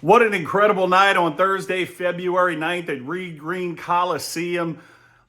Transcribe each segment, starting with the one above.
What an incredible night on Thursday, February 9th at Ragin Coliseum.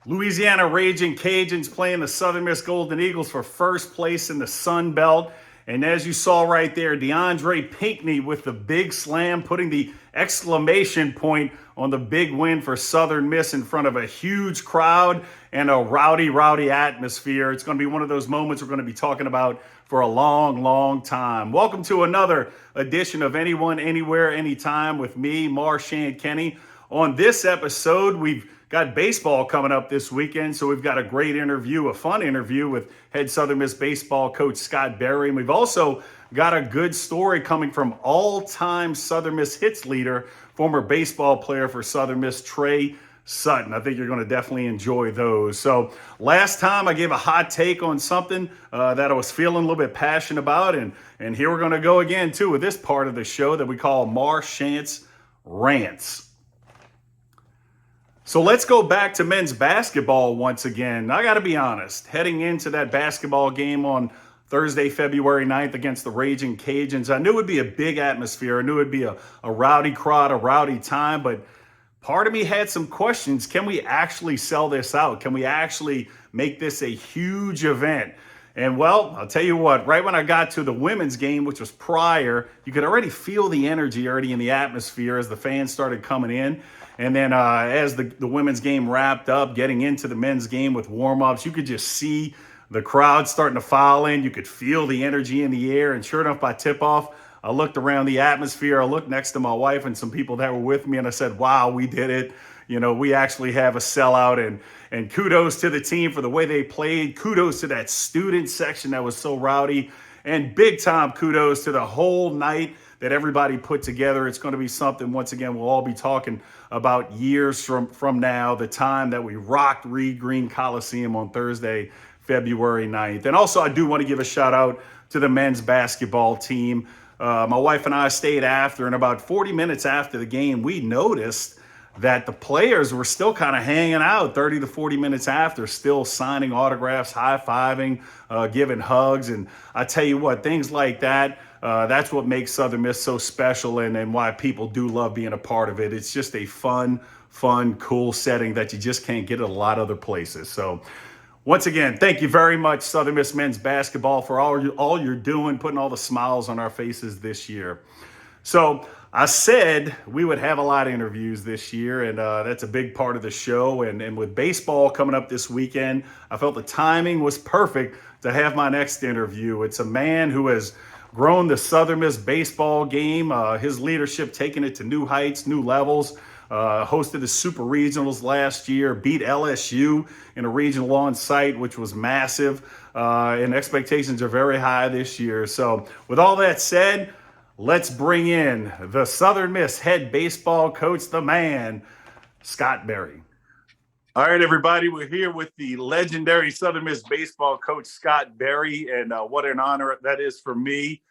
Louisiana Ragin Cajuns playing the Southern Miss Golden Eagles for first place in the Sun Belt. And as you saw right there, DeAndre Pinckney with the big slam, putting the exclamation point on the big win for Southern Miss in front of a huge crowd and a rowdy atmosphere. It's going to be one of those moments we're going to be talking about for a long time. Welcome to another edition of Anyone, Anywhere, Anytime with me, Marchant Kenney. On this episode, we've got baseball coming up this weekend, so we've got a great interview, a fun interview with head Southern Miss baseball coach Scott Berry. And we've also got a good story coming from all-time Southern Miss hits leader, former baseball player for Southern Miss, Trey Sutton. I think you're going to definitely enjoy those. So last time I gave a hot take on something that I was feeling a little bit passionate about, and here we're going to go again too with this part of the show that we call Marchant's Rants. So let's go back to men's basketball once again. I got to be honest, heading into that basketball game on Thursday, February 9th against the Ragin Cajuns, I knew it would be a big atmosphere. I knew it would be a rowdy crowd, a rowdy time, but part of me had some questions. Can we actually sell this out? Can we actually make this a huge event? And well, I'll tell you what, right when I got to the women's game, which was prior, you could already feel the energy already in the atmosphere as the fans started coming in. And then as the women's game wrapped up, getting into the men's game with warm-ups, you could just see the crowd starting to file in. You could feel the energy in the air. And sure enough, by tip-off, I looked around the atmosphere. I looked next to my wife and some people that were with me, and I said, wow, we did it. You know, we actually have a sellout, and kudos to the team for the way they played. Kudos to that student section that was so rowdy, and big time kudos to the whole night that everybody put together. It's going to be something, once again, we'll all be talking about years from now, the time that we rocked Ragin Coliseum on Thursday, February 9th. And also, I do want to give a shout out to the men's basketball team. My wife and I stayed after, and about 40 minutes after the game, we noticed that the players were still kind of hanging out 30 to 40 minutes after, still signing autographs, high-fiving, giving hugs. And I tell you what, things like that, that's what makes Southern Miss so special and why people do love being a part of it. It's just a fun, cool setting that you just can't get at a lot of other places. So once again, thank you very much, Southern Miss men's basketball, for all you're doing, putting all the smiles on our faces this year. So I said we would have a lot of interviews this year, and that's a big part of the show. And with baseball coming up this weekend, I felt the timing was perfect to have my next interview. It's a man who has grown the Southern Miss baseball game, his leadership taking it to new heights, new levels. Hosted the Super Regionals last year, beat LSU in a regional on site, which was massive, and expectations are very high this year. So with all that said, let's bring in the Southern Miss head baseball coach, the man, Scott Berry. All right, everybody, we're here with the legendary Southern Miss baseball coach, Scott Berry, and what an honor that is for me.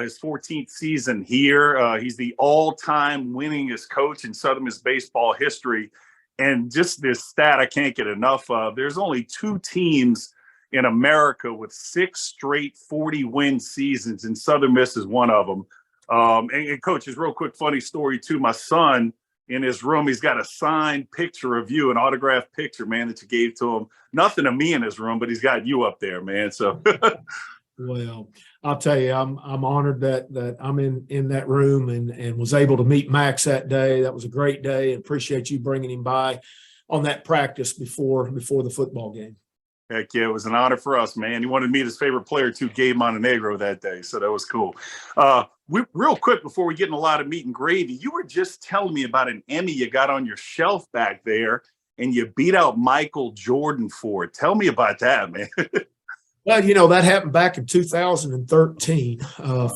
His 14th season here. He's the all-time winningest coach in Southern Miss baseball history. And just this stat I can't get enough of. There's only 2 teams in America with 6 straight 40-win seasons, and Southern Miss is one of them. And Coach, just real quick funny story, too. My son, in his room, he's got a signed picture of you, an autographed picture, man, that you gave to him. Nothing of me in his room, but he's got you up there, man. So Well, I'll tell you, I'm honored that I'm in that room and was able to meet Max that day. That was a great day, and appreciate you bringing him by on that practice before the football game. Heck yeah, it was an honor for us, man. He wanted to meet his favorite player, too, Gabe Montenegro, that day, so that was cool. Real quick, before we get in a lot of meat and gravy, you were just telling me about an Emmy you got on your shelf back there, and you beat out Michael Jordan for it. Tell me about that, man. Well, you know, that happened back in 2013.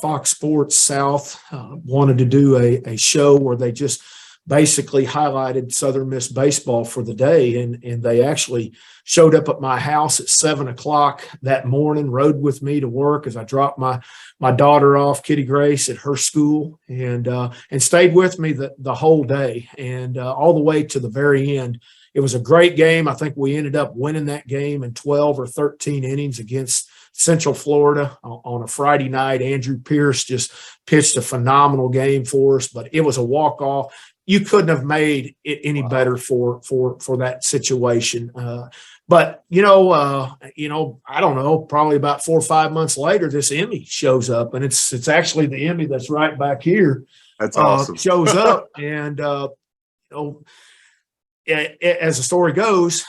Fox Sports South wanted to do a show where they just basically highlighted Southern Miss baseball for the day. And they actually showed up at my house at 7:00 that morning, rode with me to work as I dropped my daughter off, Kitty Grace, at her school, and stayed with me the whole day and all the way to the very end. It was a great game. I think we ended up winning that game in 12 or 13 innings against Central Florida on a Friday night. Andrew Pierce just pitched a phenomenal game for us, but it was a walk-off. You couldn't have made it any better for that situation. But I don't know, probably about 4 or 5 months later, this Emmy shows up, and it's actually the Emmy that's right back here. That's awesome. Shows up, and as the story goes,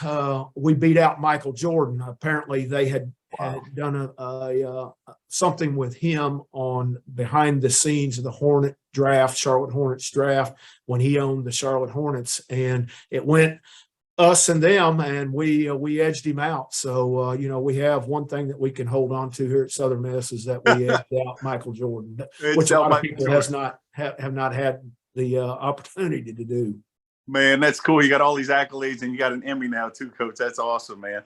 we beat out Michael Jordan. Apparently, they had done something with him on behind the scenes of the Charlotte Hornets draft, when he owned the Charlotte Hornets, and it went us and them, and we edged him out. So we have one thing that we can hold on to here at Southern Miss, is that we edged out Michael Jordan, which a lot of people have not had the opportunity to do. Man, that's cool. You got all these accolades, and you got an Emmy now too, Coach. That's awesome, man.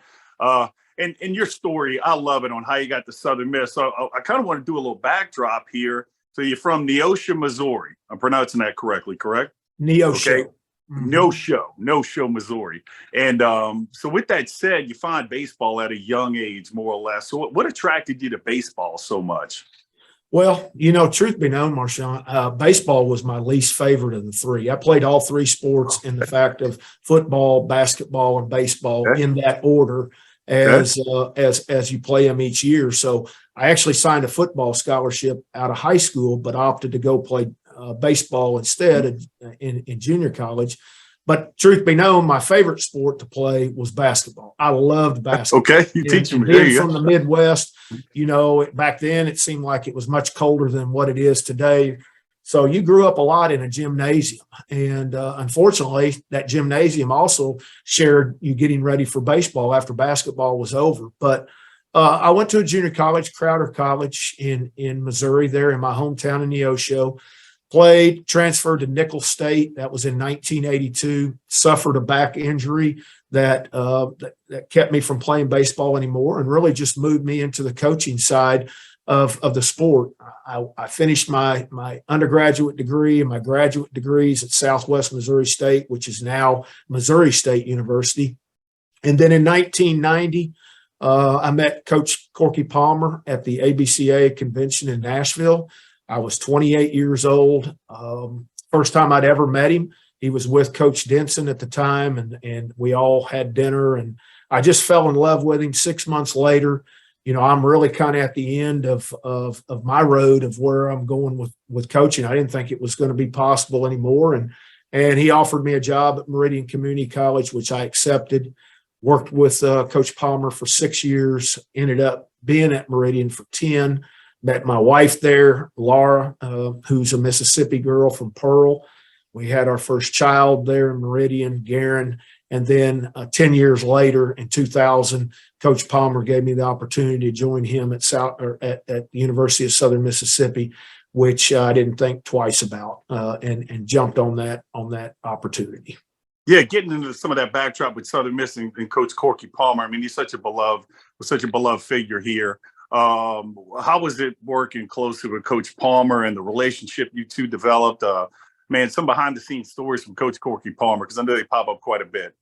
And your story, I love it, on how you got to Southern Miss. So I kind of want to do a little backdrop here. So you're from Neosho, Missouri. I'm pronouncing that correctly, correct? Neosho. Okay. No-show, Missouri. And so with that said, you find baseball at a young age, more or less. So what attracted you to baseball so much? Well, truth be known, Marshawn, baseball was my least favorite of the three. I played all three sports in the fact of football, basketball, and baseball in that order as you play them each year. So I actually signed a football scholarship out of high school, but opted to go play baseball instead in junior college. But truth be known, my favorite sport to play was basketball. I loved basketball. Okay, you teach me. Being from the Midwest, back then it seemed like it was much colder than what it is today. So you grew up a lot in a gymnasium. And unfortunately, that gymnasium also shared you getting ready for baseball after basketball was over. But I went to a junior college, Crowder College in Missouri, there in my hometown in Neosho. Played, transferred to Nicholls State. That was in 1982. Suffered a back injury that kept me from playing baseball anymore, and really just moved me into the coaching side of the sport. I finished my undergraduate degree and my graduate degrees at Southwest Missouri State, which is now Missouri State University. And then in 1990, I met Coach Corky Palmer at the ABCA convention in Nashville. I was 28 years old. First time I'd ever met him. He was with Coach Denson at the time, and we all had dinner, and I just fell in love with him. 6 months later, I'm really kind of at the end of my road of where I'm going with coaching. I didn't think it was going to be possible anymore. And he offered me a job at Meridian Community College, which I accepted. Worked with Coach Palmer for 6 years, ended up being at Meridian for 10. Met my wife there, Laura, who's a Mississippi girl from Pearl. We had our first child there in Meridian, Garen. And then 10 years later, in 2000, Coach Palmer gave me the opportunity to join him at the University of Southern Mississippi, which I didn't think twice about, and jumped on that opportunity. Yeah, getting into some of that backdrop with Southern Miss and Coach Corky Palmer. I mean, he's such a beloved figure here. How was it working closely with Coach Palmer and the relationship you two developed? Some behind the scenes stories from Coach Corky Palmer, because I know they pop up quite a bit.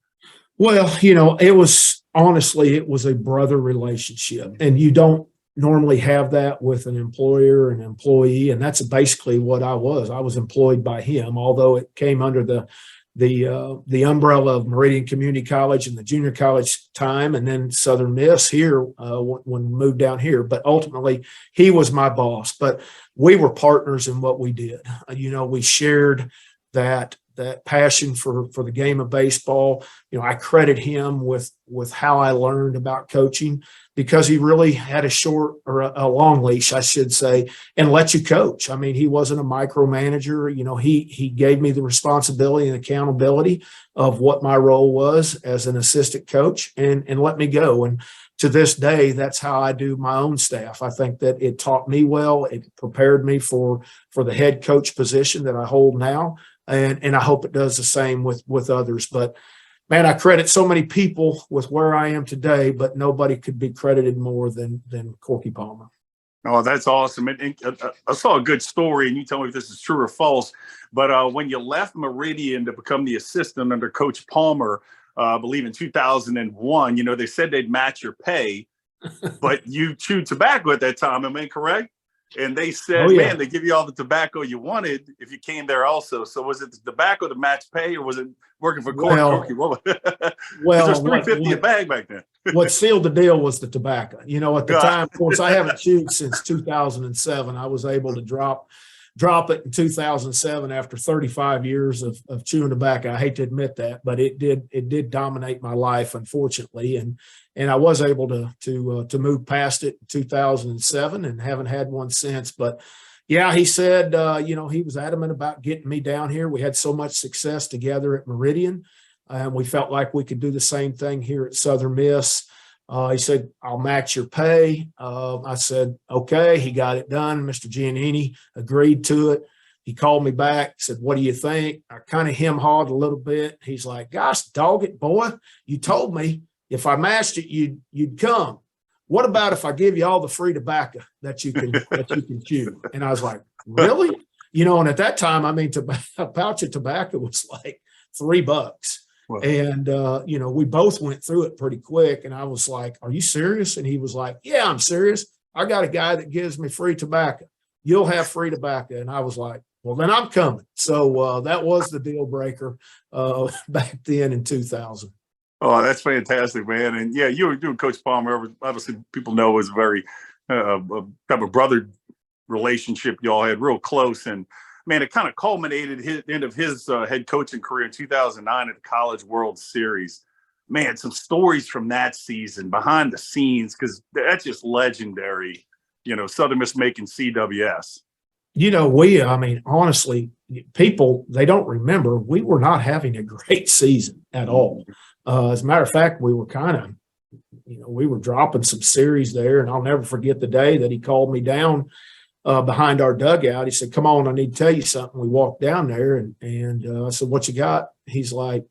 Well, it was a brother relationship, and you don't normally have that with an employer and employee. And that's basically what I was. I was employed by him, although it came under the umbrella of Meridian Community College and the junior college time, and then Southern Miss here when we moved down here. But ultimately, he was my boss. But we were partners in what we did. We shared that passion for the game of baseball. I credit him with how I learned about coaching, because he really had a long leash, I should say, and let you coach. I mean, he wasn't a micromanager. He gave me the responsibility and accountability of what my role was as an assistant coach, and let me go. And to this day, that's how I do my own staff. I think that it taught me well. It prepared me for the head coach position that I hold now. And I hope it does the same with others. But man, I credit so many people with where I am today, but nobody could be credited more than Corky Palmer. Oh, that's awesome. And I saw a good story, and you tell me if this is true or false. But when you left Meridian to become the assistant under Coach Palmer, I believe in 2001, they said they'd match your pay. but you chewed tobacco at that time, am I correct? And they said, Oh, yeah. man, they give you all the tobacco you wanted if you came there also. So was it the tobacco to match pay, or was it working for Corky? Because there's $3.50 a bag back then. What sealed the deal was the tobacco. You know, at the time, of course, I haven't chewed since 2007. I was able to drop it in 2007 after 35 years of chewing tobacco. I hate to admit that, but it did dominate my life, unfortunately. And I was able to move past it in 2007 and haven't had one since. But yeah, he said, he was adamant about getting me down here. We had so much success together at Meridian. And we felt like we could do the same thing here at Southern Miss. He said, I'll match your pay. I said, okay. He got it done. Mr. Giannini agreed to it. He called me back, said, what do you think? I kind of hem-hawed a little bit. He's like, gosh, dog it, boy. You told me if I matched it, you'd come. What about if I give you all the free tobacco that you can chew? And I was like, really? And at that time, I mean, a pouch of tobacco was like $3. Well, and, we both went through it pretty quick. And I was like, are you serious? And he was like, yeah, I'm serious. I got a guy that gives me free tobacco. You'll have free tobacco. And I was like, well, then I'm coming. So that was the deal breaker back then in 2000. Oh, that's fantastic, man. And yeah, you and Coach Palmer, obviously people know, was very type of brother relationship y'all had, real close. And man, it kind of culminated his end of his head coaching career in 2009 at the College World Series. Man, some stories from that season behind the scenes, because that's just legendary. Southern Miss making CWS. Honestly, people, they don't remember, we were not having a great season at all. As a matter of fact, we were kind of, we were dropping some series there, and I'll never forget the day that he called me down behind our dugout. He said, come on, I need to tell you something. We walked down there and I said, what you got? He's like,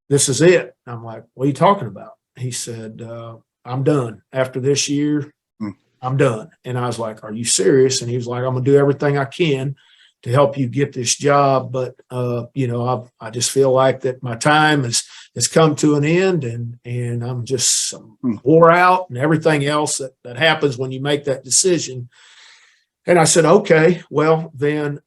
this is it. I'm like, what are you talking about? He said, I'm done. After this year, I'm done. And I was like, are you serious? And he was like, I'm going to do everything I can to help you get this job. But, I just feel like that my time has come to an end, and I'm just wore out and everything else that happens when you make that decision. And I said, okay, well, then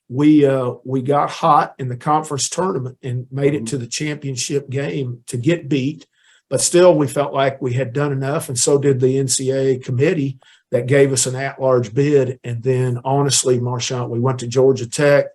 we got hot in the conference tournament and made it to the championship game to get beat. But still, we felt like we had done enough, and so did the NCAA committee that gave us an at-large bid. And then, honestly, Marchant, we went to Georgia Tech.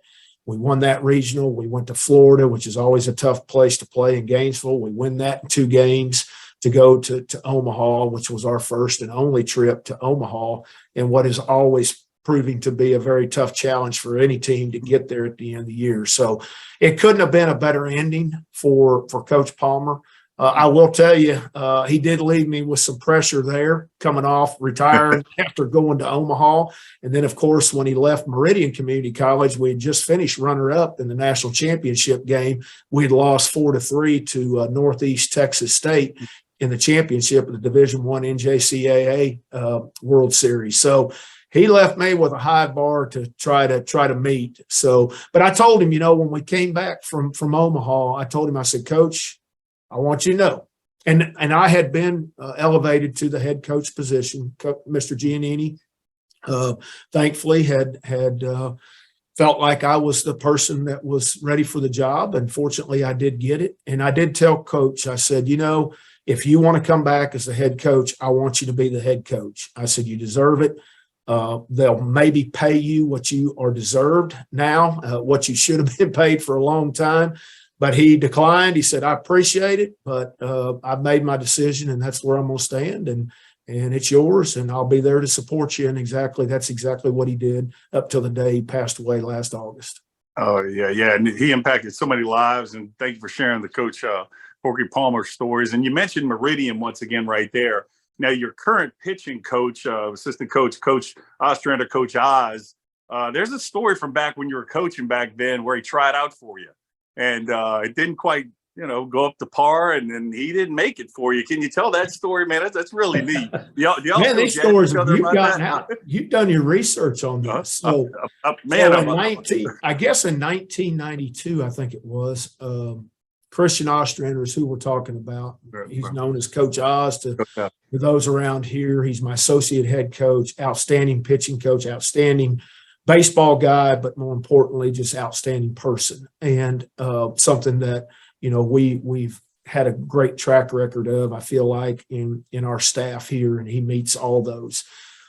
We won that regional. We went to Florida, which is always a tough place to play, in Gainesville. We win that in 2 games to go to Omaha, which was our first and only trip to Omaha, and what is always proving to be a very tough challenge for any team to get there at the end of the year. So it couldn't have been a better ending for Coach Palmer. I will tell you, he did leave me with some pressure there coming off retiring after going to Omaha. And then, of course, when he left Meridian Community College, we had just finished runner-up in the national championship game. We'd lost 4-3 to Northeast Texas State in the championship of the Division I NJCAA World Series. So he left me with a high bar to try to meet. So, but I told him, when we came back from Omaha, I told him, I said, Coach, I want you to know. And I had been elevated to the head coach position. Mr. Giannini, thankfully, had felt like I was the person that was ready for the job. And fortunately, I did get it. And I did tell Coach, I said, if you want to come back as the head coach, I want you to be the head coach. I said, you deserve it. They'll maybe pay you what you are deserved now, what you should have been paid for a long time. But he declined. He said, I appreciate it, but I've made my decision, and that's where I'm going to stand, and it's yours, and I'll be there to support you. And that's exactly what he did up till the day he passed away last August. Oh, yeah. And he impacted so many lives, and thank you for sharing the Coach Corky Palmer stories. And you mentioned Meridian once again right there. Now, your current pitching coach, assistant coach, Coach Ostrander, Coach Oz, there's a story from back when you were coaching back then where he tried out for you. And it didn't quite, go up to par, and then he didn't make it for you. Can you tell that story, man? That's really neat. Man, these stories you've gotten out. You've done your research on this. So, I guess in 1992, I think it was, Christian Ostrander is who we're talking about. He's known as Coach Oz to those around here. He's my associate head coach, outstanding pitching coach, outstanding baseball guy, but more importantly, just outstanding person, and something that we've had a great track record of, I feel like, in our staff here, and he meets all those.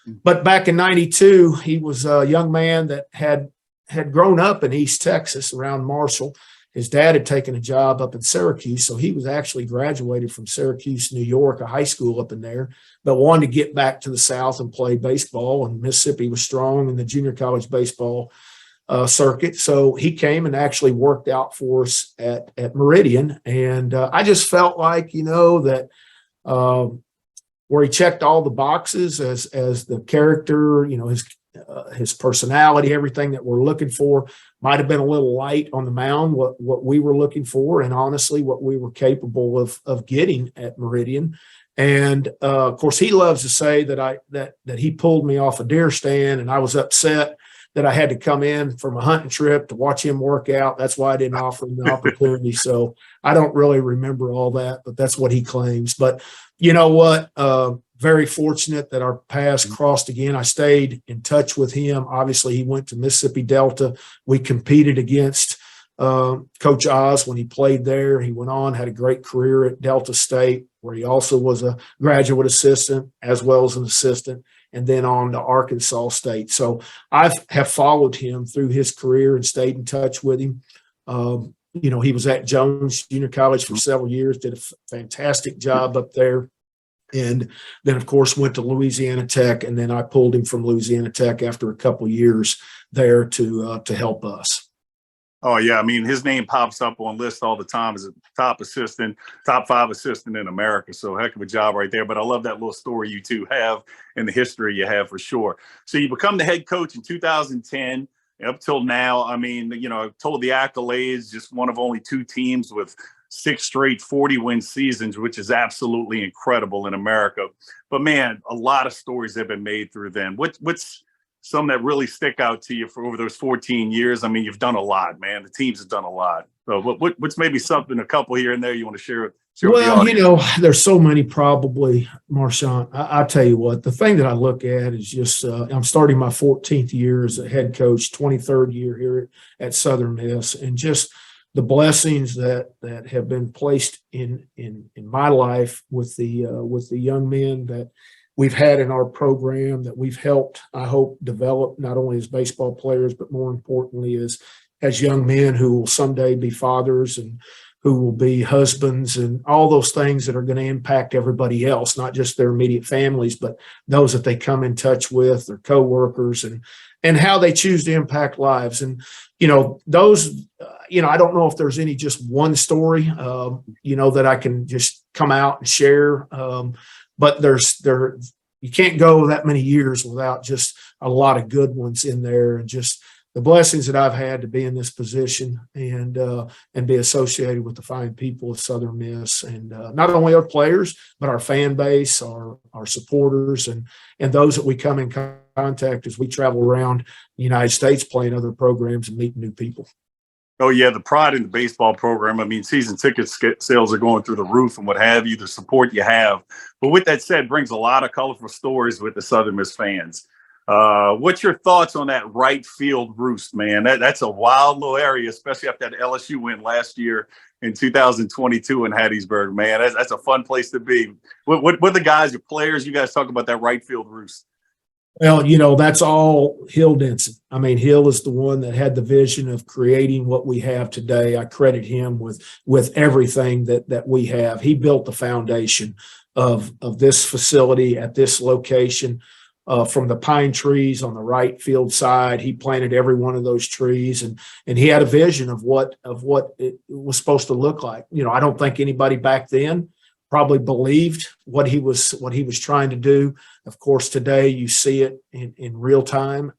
But back in '92, he was a young man that had grown up in East Texas around Marshall. His dad had taken a job up in Syracuse, so he was actually graduated from Syracuse, New York, a high school up in there, but wanted to get back to the South and play baseball, and Mississippi was strong in the junior college baseball circuit. So he came and actually worked out for us at Meridian, and I just felt like, that where he checked all the boxes as the character, his personality, everything that we're looking for, might have been a little light on the mound, what we were looking for, and honestly, what we were capable of getting at Meridian. And of course, he loves to say that he pulled me off a deer stand, and I was upset that I had to come in from a hunting trip to watch him work out. That's why I didn't offer him the opportunity. So I don't really remember all that, but that's what he claims. But you know what? Very fortunate that our paths crossed again. I stayed in touch with him. Obviously, he went to Mississippi Delta. We competed against Coach Oz when he played there. He went on, had a great career at Delta State, where he also was a graduate assistant as well as an assistant, and then on to Arkansas State. So I have followed him through his career and stayed in touch with him. He was at Jones Junior College for several years, did a fantastic job up there. And then, of course, went to Louisiana Tech, and then I pulled him from Louisiana Tech after a couple of years there to help us. Oh, yeah. I mean, his name pops up on lists all the time as a top 5 assistant in America. So heck of a job right there. But I love that little story you two have and the history you have for sure. So you become the head coach in 2010. Up till now, I mean, told the accolades, just one of only 2 teams with 6 straight 40-win seasons, which is absolutely incredible in America. But man, a lot of stories have been made through then. What's some that really stick out to you for over those 14 years? I mean, you've done a lot, man. The teams have done a lot. So what's maybe something, a couple here and there you want to share with the audience? There's so many probably, Marshawn. I tell you what, the thing that I look at is just I'm starting my 14th year as a head coach, 23rd year here at Southern Miss, and just the blessings that have been placed in my life with the young men that we've had in our program, that we've helped, I hope, develop not only as baseball players, but more importantly as young men who will someday be fathers and who will be husbands, and all those things that are going to impact everybody else, not just their immediate families, but those that they come in touch with, their coworkers, and how they choose to impact lives. And, those, I don't know if there's any just one story, that I can just come out and share. But you can't go that many years without just a lot of good ones in there, and just the blessings that I've had to be in this position and be associated with the fine people of Southern Miss, and not only our players, but our fan base, our supporters, and those that we come in contact as we travel around the United States playing other programs and meeting new people. Oh, yeah, the pride in the baseball program. I mean, season ticket sales are going through the roof and what have you, the support you have. But with that said, brings a lot of colorful stories with the Southern Miss fans. What's your thoughts on that right field roost, man? That's a wild little area, especially after that LSU win last year in 2022 in Hattiesburg, man. That's a fun place to be. What the guys, your players, you guys talk about that right field roost? Well, that's all Hill Denson. I mean, Hill is the one that had the vision of creating what we have today. I credit him with everything that we have. He built the foundation of this facility at this location. From the pine trees on the right field side, he planted every one of those trees, and he had a vision of what it was supposed to look like. I don't think anybody back then probably believed what he was trying to do. Of course, today you see it in real time.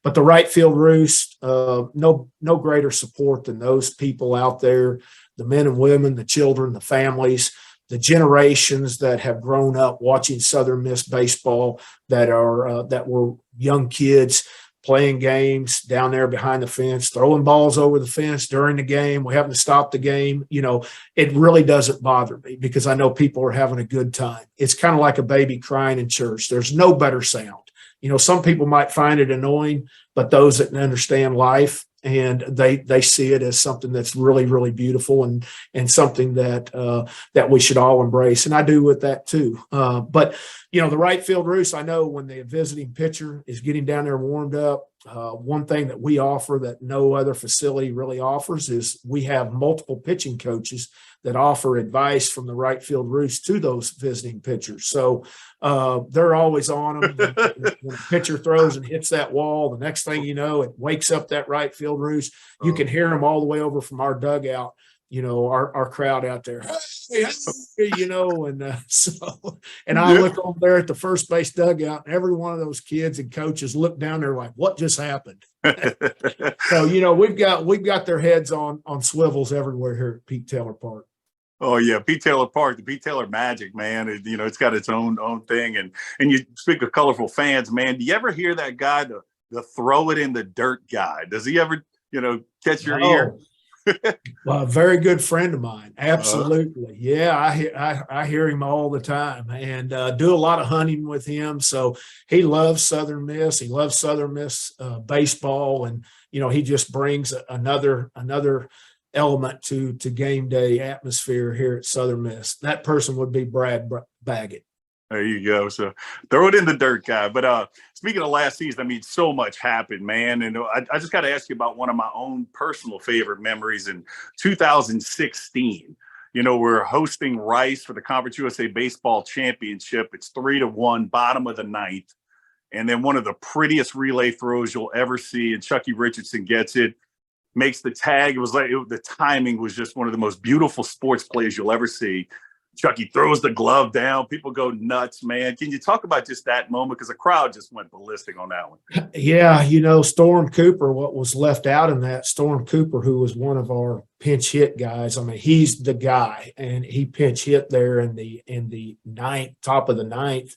But the right field roost, no greater support than those people out there, the men and women, the children, the families, the generations that have grown up watching Southern Miss baseball, that were young kids playing games down there behind the fence, throwing balls over the fence during the game. We're having to stop the game. It really doesn't bother me because I know people are having a good time. It's kind of like a baby crying in church. There's no better sound. Some people might find it annoying, but those that understand life and they see it as something that's really, really beautiful and something that we should all embrace. And I do with that too. But the right field roost, I know when the visiting pitcher is getting down there warmed up, one thing that we offer that no other facility really offers is we have multiple pitching coaches that offer advice from the right field roost to those visiting pitchers. So they're always on them. When the pitcher throws and hits that wall, the next thing you know, it wakes up that right field roost. You can hear them all the way over from our dugout, our crowd out there, and I look over there at the first base dugout, and every one of those kids and coaches look down there like, what just happened? So, we've got their heads on swivels everywhere here at Pete Taylor Park. Oh yeah, Pete Taylor Park, the Pete Taylor Magic, man. It's got its own thing. And you speak of colorful fans, man. Do you ever hear that guy, the throw it in the dirt guy? Does he ever, catch your ear? Well, a very good friend of mine. Absolutely. Yeah. I hear him all the time and do a lot of hunting with him. So he loves Southern Miss. He loves Southern Miss baseball. And, he just brings another element to game day atmosphere here at Southern Miss. That person would be Brad Baggett. There you go. So throw it in the dirt, guy. But speaking of last season, so much happened, man. And I just got to ask you about one of my own personal favorite memories in 2016. We're hosting Rice for the Conference USA Baseball Championship. It's 3-1, bottom of the ninth. And then one of the prettiest relay throws you'll ever see. And Chucky Richardson gets it, makes the tag. It was like the timing was just one of the most beautiful sports plays you'll ever see. Chucky throws the glove down. People go nuts, man. Can you talk about just that moment? Because the crowd just went ballistic on that one. Yeah, Storm Cooper, what was left out in that, Storm Cooper, who was one of our pinch hit guys. I mean, he's the guy, and he pinch hit there in the ninth, top of the ninth,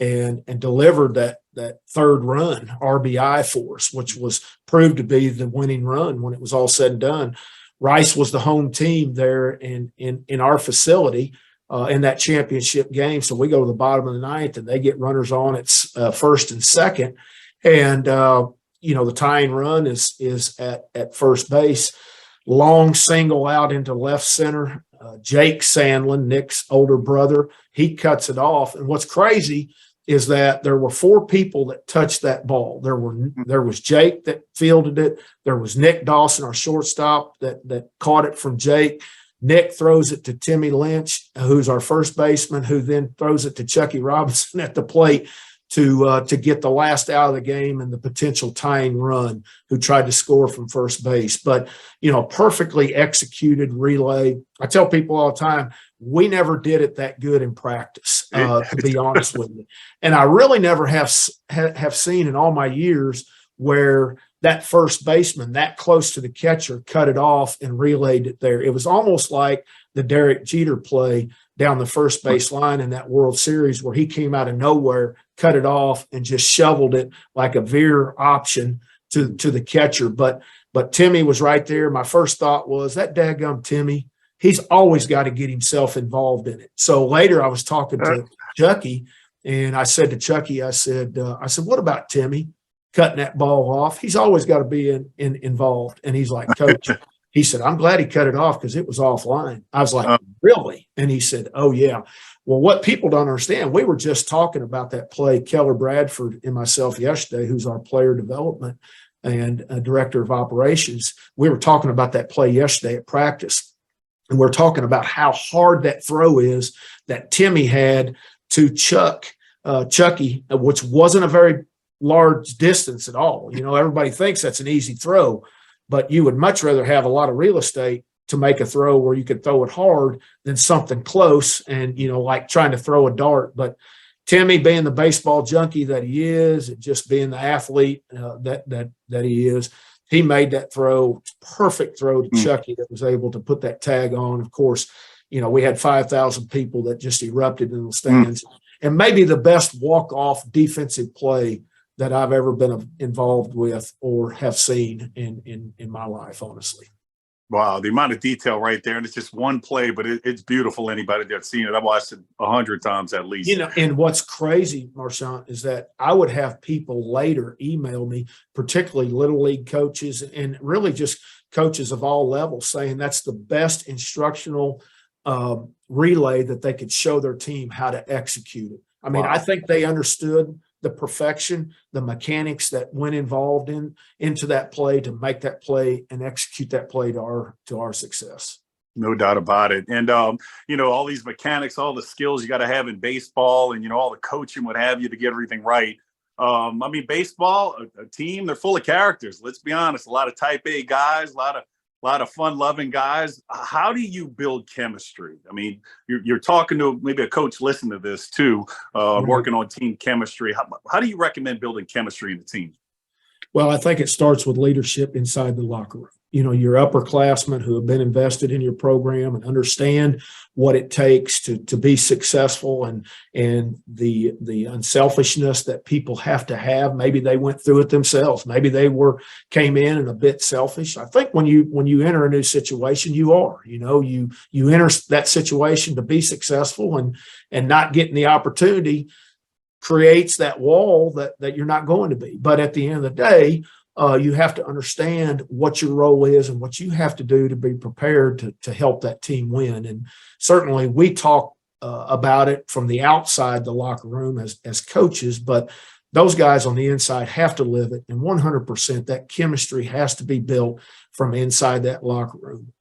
and delivered that third run, RBI for us, which was proved to be the winning run when it was all said and done. Rice was the home team there in our facility. In that championship game. So we go to the bottom of the ninth and they get runners on at first and second. And, the tying run is at first base. Long single out into left center. Jake Sandlin, Nick's older brother, he cuts it off. And what's crazy is that there were four people that touched that ball. There was Jake that fielded it. There was Nick Dawson, our shortstop, that caught it from Jake. Nick throws it to Timmy Lynch, who's our first baseman, who then throws it to Chucky Robinson at the plate to get the last out of the game and the potential tying run, who tried to score from first base. But, perfectly executed relay. I tell people all the time, we never did it that good in practice, to be honest with you. And I really never have seen in all my years where that first baseman that close to the catcher cut it off and relayed it there. It was almost like the Derek Jeter play down the first base line in that World Series where he came out of nowhere, cut it off, and just shoveled it like a veer option to the catcher. But Timmy was right there. My first thought was, that daggum Timmy, he's always got to get himself involved in it. So later I was talking to Chucky, and I said to Chucky, I said, what about Timmy cutting that ball off? He's always got to be involved. And he's like, Coach, he said, I'm glad he cut it off because it was offline. I was like, really? And he said, oh, yeah. Well, what people don't understand, we were just talking about that play, Keller Bradford and myself yesterday, who's our player development and director of operations. We were talking about that play yesterday at practice. And we're talking about how hard that throw is that Timmy had to Chucky, which wasn't a very large distance at all. Everybody thinks that's an easy throw, but you would much rather have a lot of real estate to make a throw where you could throw it hard than something close and, like trying to throw a dart. But Timmy, being the baseball junkie that he is, and just being the athlete that he is, he made that perfect throw to Chucky that was able to put that tag on. Of course, we had 5,000 people that just erupted in the stands. And maybe the best walk-off defensive play that I've ever been involved with or have seen in my life, honestly. Wow, the amount of detail right there, and it's just one play, but it's beautiful. Anybody that's seen it, I've watched it 100 times at least. And what's crazy, Marchant, is that I would have people later email me, particularly little league coaches and really just coaches of all levels, saying that's the best instructional relay that they could show their team how to execute it. I mean, Wow. I think they understood the perfection, the mechanics that went involved into that play to make that play and execute that play to our success. No doubt about it. And, all these mechanics, all the skills you got to have in baseball and, all the coaching, what have you, to get everything right. Baseball, a team, they're full of characters. Let's be honest. A lot of type A guys, a lot of fun-loving guys. How do you build chemistry? I mean, you're talking to maybe a coach listening to this too, working on team chemistry. How do you recommend building chemistry in the team? Well, I think it starts with leadership inside the locker room. Your upperclassmen who have been invested in your program and understand what it takes to be successful and the unselfishness that people have to have. Maybe they went through it themselves. Maybe they came in and a bit selfish. I think when you enter a new situation, you enter that situation to be successful and not getting the opportunity creates that wall that you're not going to be. But at the end of the day, you have to understand what your role is and what you have to do to be prepared to help that team win. And certainly we talk about it from the outside the locker room as coaches, but those guys on the inside have to live it. And 100% that chemistry has to be built from inside that locker room.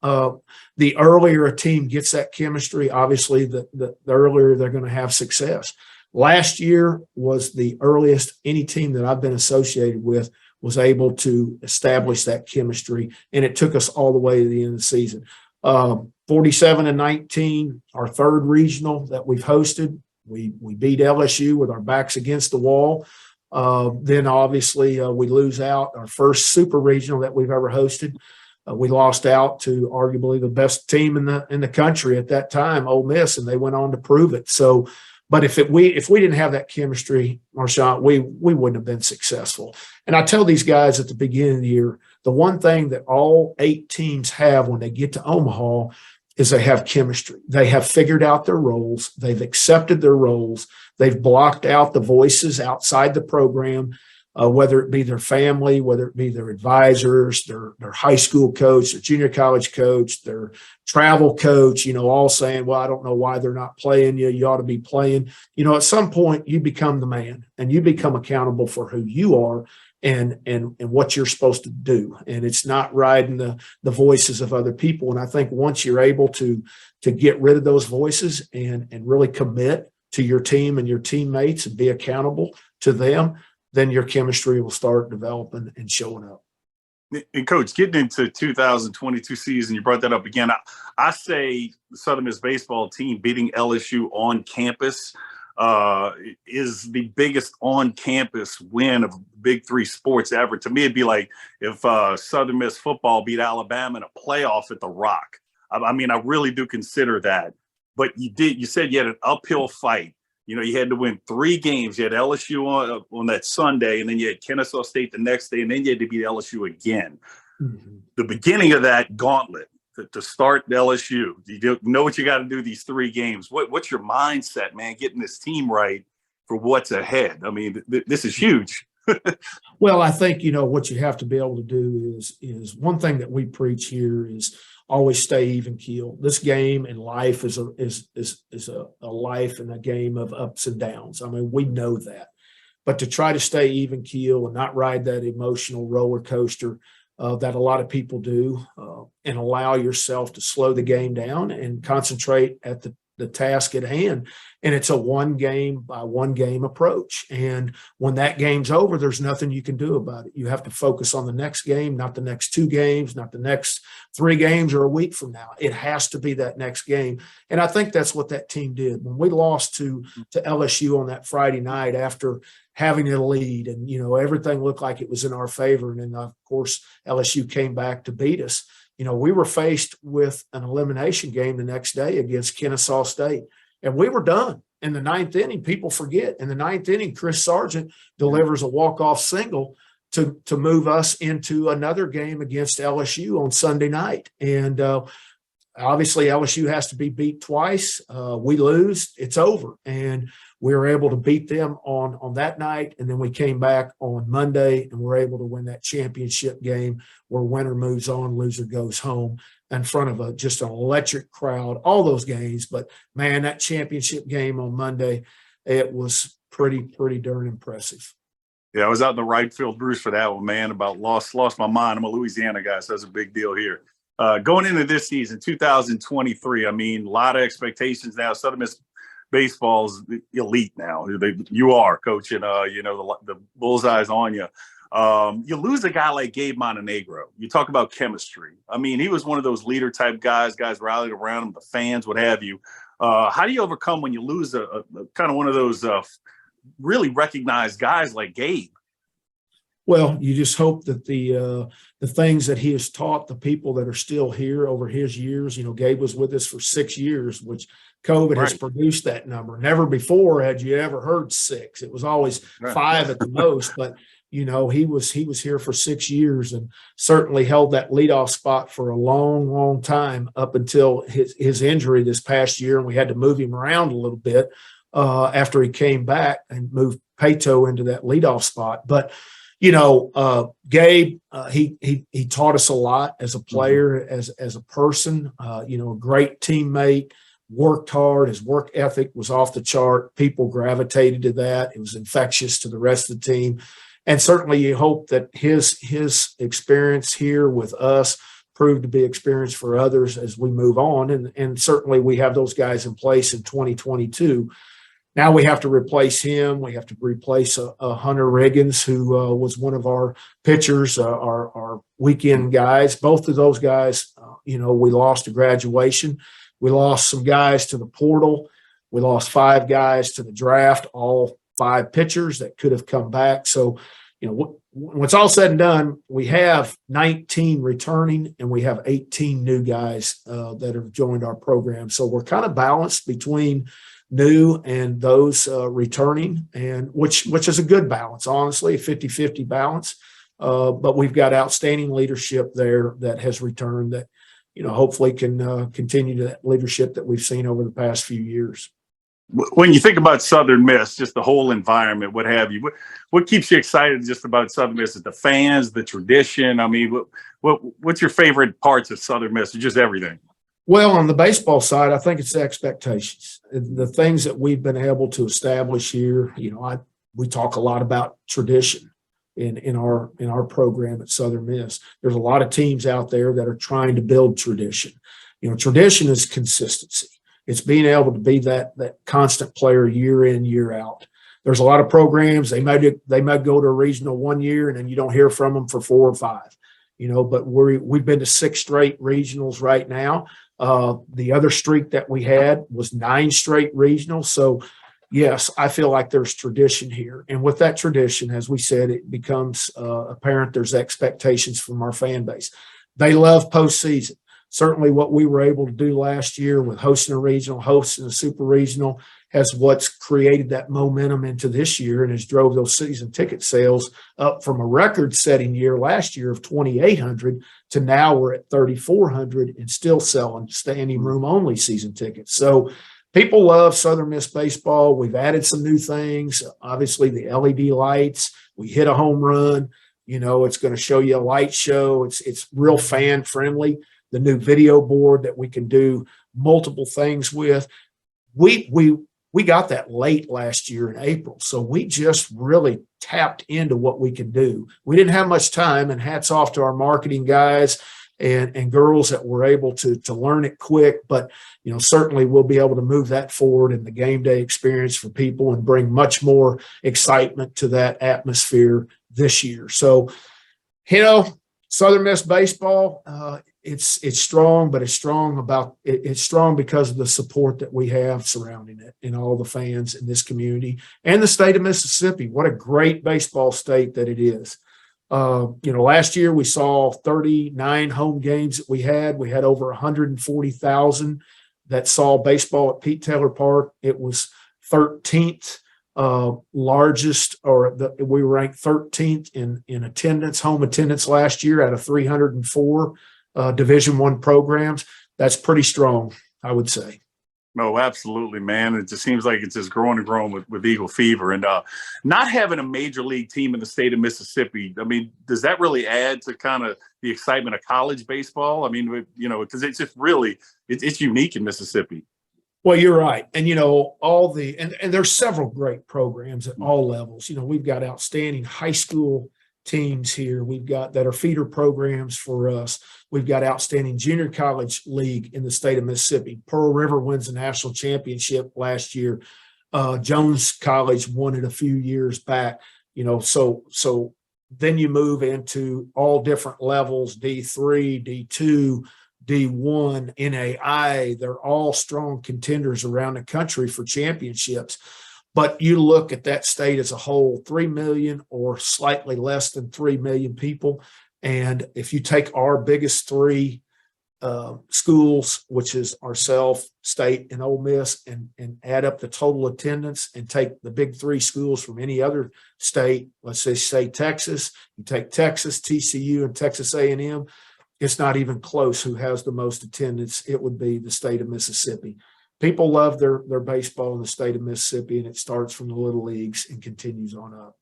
The earlier a team gets that chemistry, obviously the earlier they're going to have success. Last year was the earliest any team that I've been associated with was able to establish that chemistry, and it took us all the way to the end of the season. 47-19, our third regional that we've hosted. We beat LSU with our backs against the wall. Then obviously we lose out our first super regional that we've ever hosted. We lost out to arguably the best team in the country at that time, Ole Miss, and they went on to prove it. So, but if we didn't have that chemistry, Marchant, we wouldn't have been successful. And I tell these guys at the beginning of the year, the one thing that all 8 teams have when they get to Omaha is they have chemistry. They have figured out their roles. They've accepted their roles. They've blocked out the voices outside the program, whether it be their family, whether it be their advisors, their high school coach, their junior college coach, their travel coach, all saying, well, I don't know why they're not playing you. You ought to be playing. At some point you become the man and you become accountable for who you are and what you're supposed to do. And it's not riding the voices of other people. And I think once you're able to get rid of those voices and really commit to your team and your teammates and be accountable to them, then your chemistry will start developing and showing up. And Coach, getting into 2022 season, you brought that up again. I say the Southern Miss baseball team beating LSU on campus is the biggest on-campus win of Big Three sports ever. To me, it'd be like if Southern Miss football beat Alabama in a playoff at the Rock. I mean, I really do consider that. But you said you had an uphill fight. You had to win 3 games. You had LSU on that Sunday, and then you had Kennesaw State the next day, and then you had to beat LSU again. Mm-hmm. The beginning of that gauntlet to start LSU, you know what you got to do these 3 games. What's your mindset, man, getting this team right for what's ahead? I mean, this is huge. Well, I think, what you have to be able to do is one thing that we preach here is always stay even keel. This game and life is a life and a game of ups and downs. I mean, we know that, but to try to stay even keel and not ride that emotional roller coaster that a lot of people do, and allow yourself to slow the game down and concentrate at the task at hand. And it's a one game by one game approach. And when that game's over, there's nothing you can do about it. You have to focus on the next game, not the next 2 games, not the next 3 games or a week from now. It has to be that next game. And I think that's what that team did. When we lost to LSU on that Friday night after having a lead and, everything looked like it was in our favor. And then, of course, LSU came back to beat us. We were faced with an elimination game the next day against Kennesaw State, and we were done. in the ninth inning, people forget. In the ninth inning, Chris Sargent delivers a walk-off single to move us into another game against LSU on Sunday night. And obviously, LSU has to be beat twice. We lose, it's over. And we were able to beat them on that night. And then we came back on Monday and were able to win that championship game where winner moves on, loser goes home in front of just an electric crowd, all those games. But, man, that championship game on Monday, it was pretty darn impressive. Yeah, I was out in the right field, Bruce, for that one, man. About lost my mind. I'm a Louisiana guy, so that's a big deal here. Going into this season, 2023, I mean, a lot of expectations now. Southern Miss baseball's elite now. You are coaching, the bullseye's on you. You lose a guy like Gabe Montenegro. You talk about chemistry. I mean, he was one of those leader type guys rallied around him, the fans, what have you. How do you overcome when you lose a kind of one of those really recognized guys like Gabe? Well, you just hope that the things that he has taught the people that are still here over his years, Gabe was with us for 6 years, which COVID has produced that number. Never before had you ever heard 6. It was always 5 at the most, but he was here for 6 years and certainly held that leadoff spot for a long time up until his injury this past year, and we had to move him around a little bit after he came back and moved Pato into that leadoff spot. But Gabe, he taught us a lot as a player, as a person, a great teammate, worked hard. His work ethic was off the chart. People gravitated to that. It was infectious to the rest of the team. And certainly you hope that his experience here with us proved to be experience for others as we move on. And certainly we have those guys in place in 2022. Now we have to replace him. We have to replace Hunter Riggins, who was one of our pitchers, our weekend guys. Both of those guys, we lost to graduation. We lost some guys to the portal. We lost 5 guys to the draft, all 5 pitchers that could have come back. So, when it's all said and done, we have 19 returning and we have 18 new guys that have joined our program. So we're kind of balanced between new and those returning, and which is a good balance, honestly, a 50-50 balance. But we've got outstanding leadership there that has returned that, hopefully can continue that leadership that we've seen over the past few years. When you think about Southern Miss, just the whole environment, what have you, what keeps you excited just about Southern Miss? Is the fans, the tradition? I mean, what's your favorite parts of Southern Miss? Just everything. Well, on the baseball side, I think it's the expectations, the things that we've been able to establish here. We talk a lot about tradition in our program at Southern Miss. There's a lot of teams out there that are trying to build tradition. Tradition is consistency. It's being able to be that constant player year in, year out. There's a lot of programs, they might go to a regional one year and then you don't hear from them for 4 or 5. But we've been to 6 straight regionals right now. The other streak that we had was 9 straight regionals. So, yes, I feel like there's tradition here. And with that tradition, as we said, it becomes apparent there's expectations from our fan base. They love postseason. Certainly what we were able to do last year with hosting a regional, hosting a super regional, has what's created that momentum into this year and has drove those season ticket sales up from a record-setting year last year of 2,800 to now we're at 3,400 and still selling standing room only season tickets. So people love Southern Miss baseball. We've added some new things. Obviously, the LED lights. We hit a home run. It's going to show you a light show. It's real fan friendly. The new video board that we can do multiple things with. We got that late last year in April, so we just really tapped into what we can do. We didn't have much time, and hats off to our marketing guys and girls that were able to learn it quick. But certainly we'll be able to move that forward in the game day experience for people and bring much more excitement to that atmosphere this year. So, Southern Miss baseball, it's strong, but it's strong because of the support that we have surrounding it and all the fans in this community and the state of Mississippi. What a great baseball state that it is. Last year we saw 39 home games that we had. We had over 140,000 that saw baseball at Pete Taylor Park. It was 13th largest, we ranked 13th in attendance, home attendance last year out of 304 Division I programs. That's pretty strong, I would say. No, absolutely, man. It just seems like it's just growing and growing with Eagle Fever. And not having a major league team in the state of Mississippi, I mean, does that really add to kind of the excitement of college baseball? I mean, you know, because it's just really, it's unique in Mississippi. Well, you're right. And, you know, and there's several great programs at all levels. You know, we've got outstanding high school teams here. We've got that are feeder programs for us. We've got outstanding junior college league in the state of Mississippi. Pearl River wins the national championship last year. Jones College won it a few years back. You know, so then you move into all different levels, D3, D2, D1, NAI. They're all strong contenders around the country for championships. But you look at that state as a whole, 3 million or slightly less than 3 million people. And if you take our biggest three schools, which is ourselves, State, and Ole Miss, and add up the total attendance and take the big three schools from any other state, let's say Texas, you take Texas, TCU, and Texas A&M, it's not even close who has the most attendance. It would be the state of Mississippi. People love their baseball in the state of Mississippi, and it starts from the little leagues and continues on up.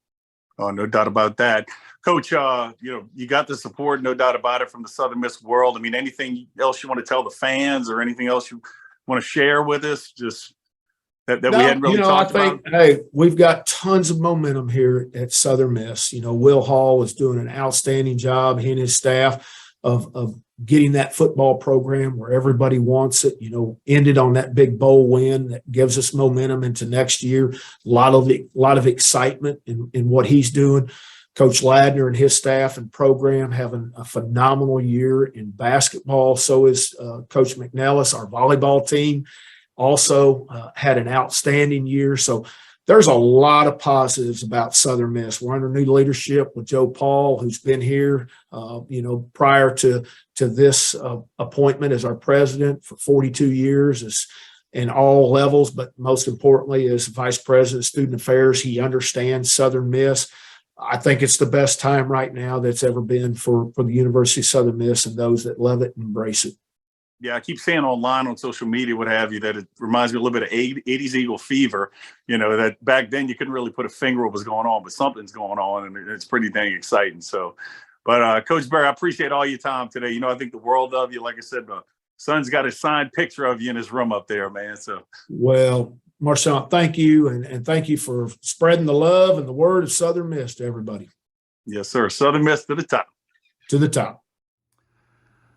Oh, no doubt about that. Coach, you know, you got the support, no doubt about it, from the Southern Miss world. I mean, anything else you want to tell the fans or anything else you want to share with us? Just that we hadn't really talked about? Hey, we've got tons of momentum here at Southern Miss. You know, Will Hall is doing an outstanding job, he and his staff, of getting that football program where everybody wants it, you know, ended on that big bowl win that gives us momentum into next year. A lot of excitement in what he's doing. Coach Ladner and his staff and program having a phenomenal year in basketball. So is Coach McNellis. Our volleyball team also had an outstanding year. So there's a lot of positives about Southern Miss. We're under new leadership with Joe Paul, who's been here, you know, prior to this appointment as our president for 42 years in all levels, but most importantly as vice president of student affairs. He understands Southern Miss. I think it's the best time right now that's ever been for the University of Southern Miss and those that love it and embrace it. Yeah, I keep saying online on social media, what have you, that it reminds me a little bit of 80s Eagle Fever. You know, that back then you couldn't really put a finger on what was going on, but something's going on, and it's pretty dang exciting. So, but Coach Berry, I appreciate all your time today. You know, I think the world of you. Like I said, the son's got a signed picture of you in his room up there, man. So, well, Marshawn, thank you, and thank you for spreading the love and the word of Southern Miss to everybody. Yes, sir. Southern Miss to the top. To the top.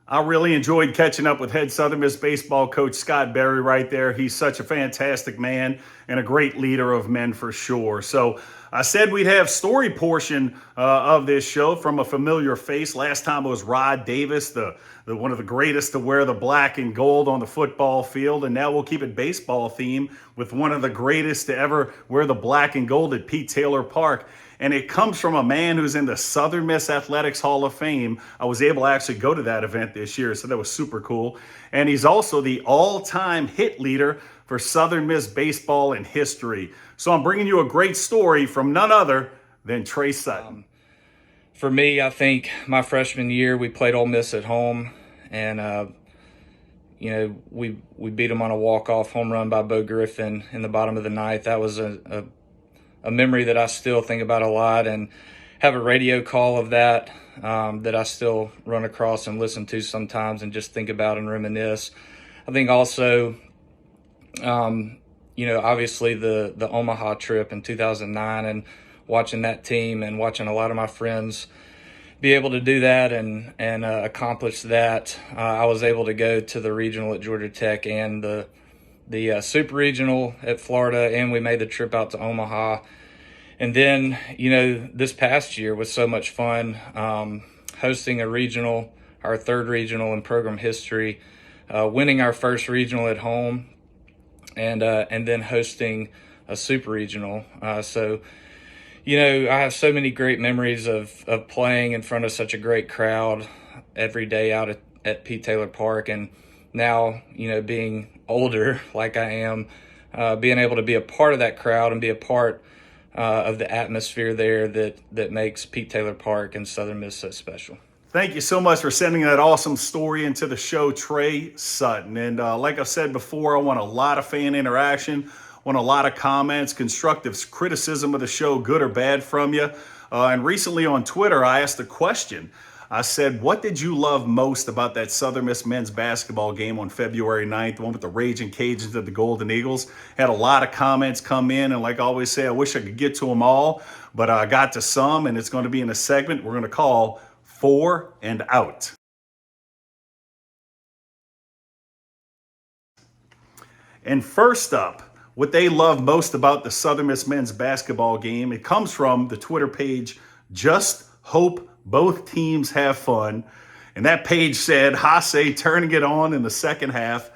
I really enjoyed catching up with head Southern Miss baseball coach Scott Berry right there. He's such a fantastic man and a great leader of men for sure. So I said we'd have story portion of this show from a familiar face. Last time it was Rod Davis, the one of the greatest to wear the black and gold on the football field. And now we'll keep it baseball theme with one of the greatest to ever wear the black and gold at Pete Taylor Park. And it comes from a man who's in the Southern Miss Athletics Hall of Fame. I was able to actually go to that event this year, so that was super cool. And he's also the all-time hit leader for Southern Miss baseball in history. So I'm bringing you a great story from none other than Trey Sutton. For me, I think my freshman year, we played Ole Miss at home, and you know, we beat them on a walk-off home run by Bo Griffin in the bottom of the ninth. That was a memory that I still think about a lot, and have a radio call of that that I still run across and listen to sometimes and just think about and reminisce. I think also, you know, obviously the Omaha trip in 2009 and watching that team and watching a lot of my friends be able to do that and accomplish that. I was able to go to the regional at Georgia Tech and the super regional at Florida, and we made the trip out to Omaha. And then, you know, this past year was so much fun, hosting a regional, our third regional in program history, winning our first regional at home, and then hosting a super regional. So, you know, I have so many great memories of playing in front of such a great crowd every day out at Pete Taylor Park. And now, you know, being older like I am, being able to be a part of that crowd and be a part of the atmosphere there that makes Pete Taylor Park and Southern Miss so special. Thank you so much for sending that awesome story into the show, Trey Sutton. And like I said before, I want a lot of fan interaction, want a lot of comments, constructive criticism of the show, good or bad from you. And recently on Twitter, I asked a question. I said, what did you love most about that Southern Miss men's basketball game on February 9th, the one with the Ragin Cajuns and the Golden Eagles? Had a lot of comments come in, and like I always say, I wish I could get to them all, but I got to some, and it's going to be in a segment we're going to call For and Out. And first up, what they love most about the Southern Miss men's basketball game, it comes from the Twitter page, Just Hope Both Teams Have Fun. And that page said, Hase turning it on in the second half,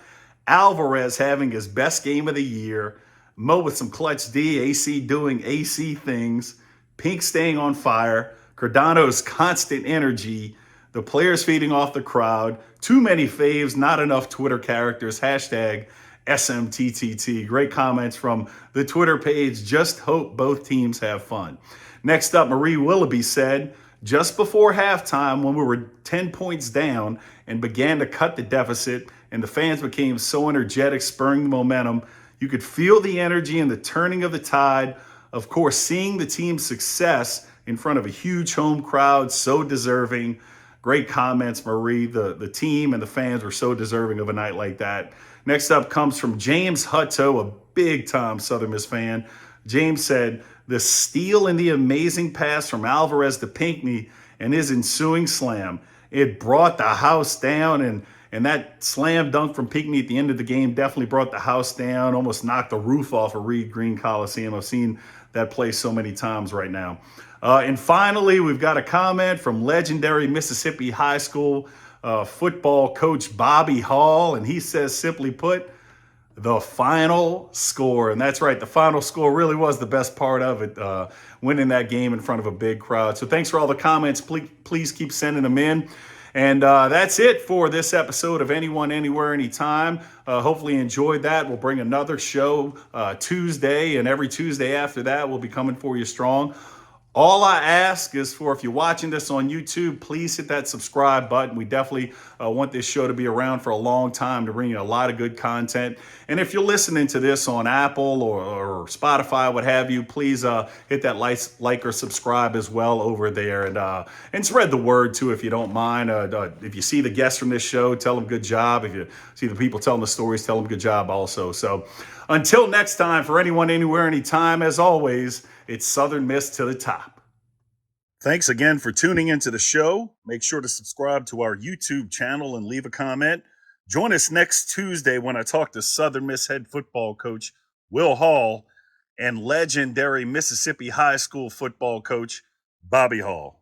Alvarez having his best game of the year, Mo with some clutch D, AC doing AC things, Pink staying on fire, Cardano's constant energy, the players feeding off the crowd, too many faves, not enough Twitter characters, hashtag SMTTT. Great comments from the Twitter page. Just hope both teams have fun. Next up, Marie Willoughby said, just before halftime, when we were 10 points down and began to cut the deficit and the fans became so energetic, spurring the momentum, you could feel the energy and the turning of the tide. Of course, seeing the team's success in front of a huge home crowd, so deserving. Great comments, Marie. The team and the fans were so deserving of a night like that. Next up comes from James Hutto, a big-time Southern Miss fan. James said, the steal and the amazing pass from Alvarez to Pinckney and his ensuing slam, it brought the house down, and that slam dunk from Pinckney at the end of the game definitely brought the house down, almost knocked the roof off of Reed Green Coliseum. I've seen that play so many times right now. And finally, we've got a comment from legendary Mississippi High School football coach Bobby Hall, and he says, simply put, the final score. And that's right, the final score really was the best part of it, winning that game in front of a big crowd. So thanks for all the comments. Please keep sending them in. And that's it for this episode of Anyone, Anywhere, Anytime. Hopefully you enjoyed that. We'll bring another show Tuesday, and every Tuesday after that, we'll be coming for you strong. All I ask is for, if you're watching this on YouTube, please hit that subscribe button. We definitely want this show to be around for a long time to bring you a lot of good content. And if you're listening to this on Apple or Spotify, what have you, please hit that like or subscribe as well over there, and spread the word too if you don't mind. If you see the guests from this show, tell them good job. If you see the people telling the stories, tell them good job also. So until next time, for Anyone, Anywhere, Anytime, as always, it's Southern Miss to the top. Thanks again for tuning into the show. Make sure to subscribe to our YouTube channel and leave a comment. Join us next Tuesday when I talk to Southern Miss head football coach Will Hall and legendary Mississippi High School football coach Bobby Hall.